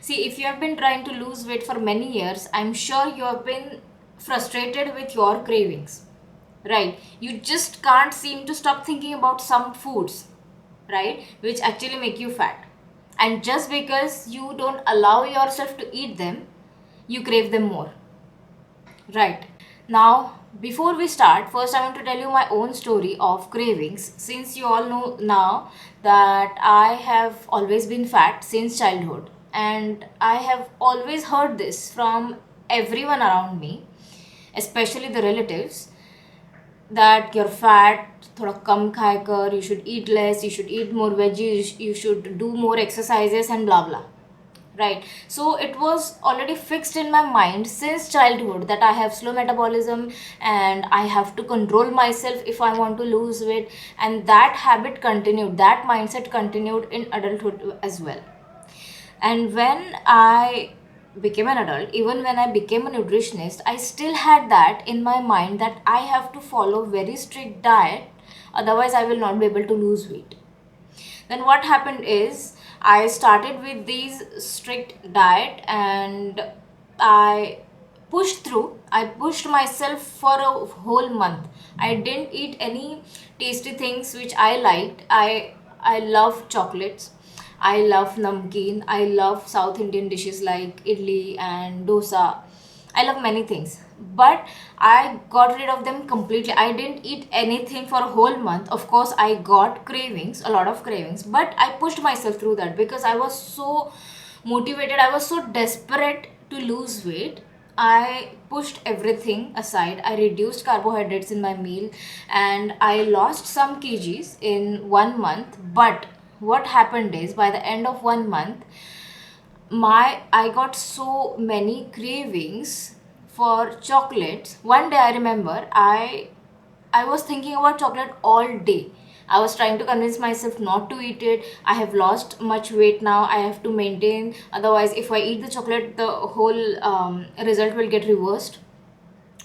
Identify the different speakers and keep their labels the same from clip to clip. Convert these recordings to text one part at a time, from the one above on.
Speaker 1: See, if you have been trying to lose weight for many years, I'm sure you have been frustrated with your cravings, right? You just can't seem to stop thinking about some foods, right, which actually make you fat. And just because you don't allow yourself to eat them, you crave them more. Right. Now, before we start, first I want to tell you my own story of cravings. Since you all know now that I have always been fat since childhood, and I have always heard this from everyone around me, especially the relatives, that you're fat, थोड़ा कम खाया कर, you should eat less, you should eat more veggies, you should do more exercises and blah blah. Right. So it was already fixed in my mind since childhood that I have slow metabolism and I have to control myself if I want to lose weight. And that habit continued, that mindset continued in adulthood as well. And when I became an adult, even when I became a nutritionist, I still had that in my mind that I have to follow very strict diet, otherwise I will not be able to lose weight. Then what happened is I started with these strict diet and I pushed through. I pushed myself for a whole month. I didn't eat any tasty things which I liked. I love chocolates. I love namkeen. I love South Indian dishes like idli and dosa. I love many things, but I got rid of them completely. I didn't eat anything for a whole month. Of course, I got cravings, a lot of cravings, but I pushed myself through that because I was so motivated. I was so desperate to lose weight. I pushed everything aside. I reduced carbohydrates in my meal and I lost some kgs in 1 month. But what happened is by the end of 1 month, I got so many cravings for chocolates. One day I remember I was thinking about chocolate all day. I was trying to convince myself not to eat it. I have lost much weight now. I have to maintain. Otherwise, if I eat the chocolate, the whole result will get reversed.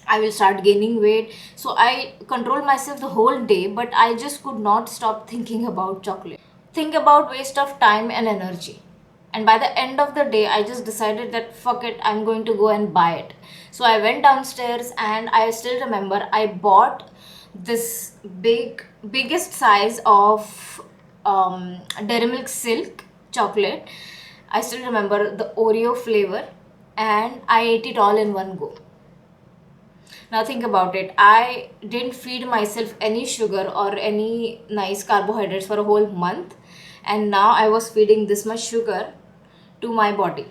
Speaker 1: I will start gaining weight. So I controlled myself the whole day, but I just could not stop thinking about chocolate. Think about waste of time and energy. And by the end of the day, I just decided that fuck it, I'm going to go and buy it. So I went downstairs and I still remember I bought this biggest size of Dairy Milk Silk chocolate. I still remember the Oreo flavor and I ate it all in one go. Now think about it. I didn't feed myself any sugar or any nice carbohydrates for a whole month, and now I was feeding this much sugar to my body.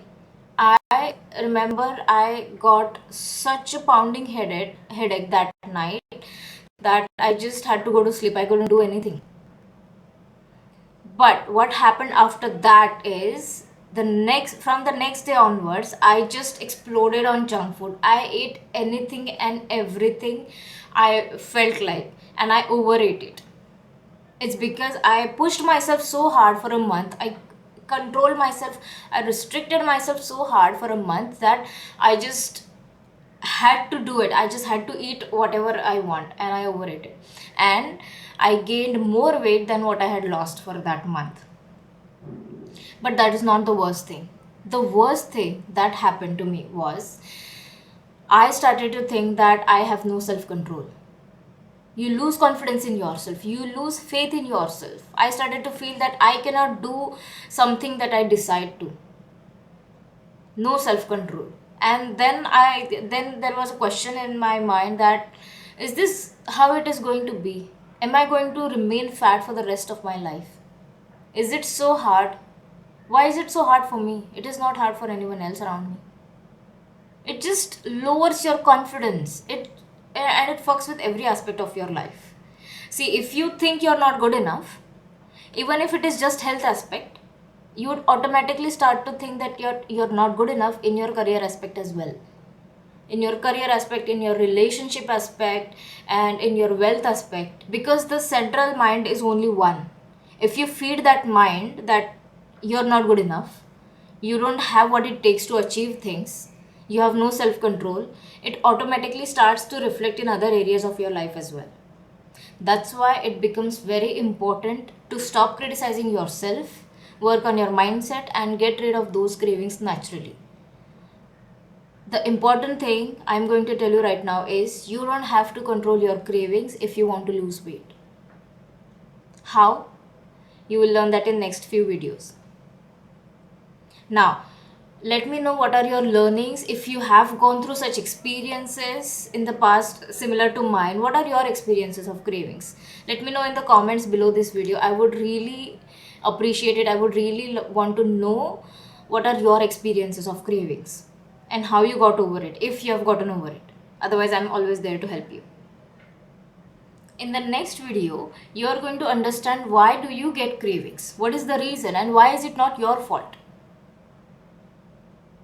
Speaker 1: I remember I got such a pounding headache that night that I just had to go to sleep. I couldn't do anything. But what happened after that is the next day onwards, I just exploded on junk food. I ate anything and everything I felt like, and I overate it. It's because I pushed myself so hard for a month. I controlled myself. I restricted myself so hard for a month that I just had to do it. I just had to eat whatever I want, and I overate it. And I gained more weight than what I had lost for that month. But that is not the worst thing. The worst thing that happened to me was I started to think that I have no self control. You lose confidence in yourself, you lose faith in yourself. I started to feel that I cannot do something that I decide to. No self control. And then there was a question in my mind that is this how it is going to be? Am I going to remain fat for the rest of my life? Is it so hard? Why is it so hard for me? It is not hard for anyone else around me. It just lowers your confidence. It fucks with every aspect of your life. See, if you think you're not good enough, even if it is just health aspect, you would automatically start to think that you're not good enough in your career aspect as well. In your career aspect, in your relationship aspect, and in your wealth aspect, because the central mind is only one. If you feed that mind that you're not good enough, you don't have what it takes to achieve things, you have no self control, it automatically starts to reflect in other areas of your life as well. That's why it becomes very important to stop criticizing yourself work on your mindset, and get rid of those cravings naturally. The important thing I'm going to tell you right now is you don't have to control your cravings if you want to lose weight. How? You will learn that in next few videos. Now, let me know what are your learnings. If you have gone through such experiences in the past similar to mine, what are your experiences of cravings? Let me know in the comments below this video. I would really appreciate it. I would really want to know what are your experiences of cravings and how you got over it, if you have gotten over it. Otherwise, I'm always there to help you. In the next video, you are going to understand why do you get cravings, what is the reason, and why is it not your fault.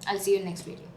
Speaker 1: I'll see you in next video.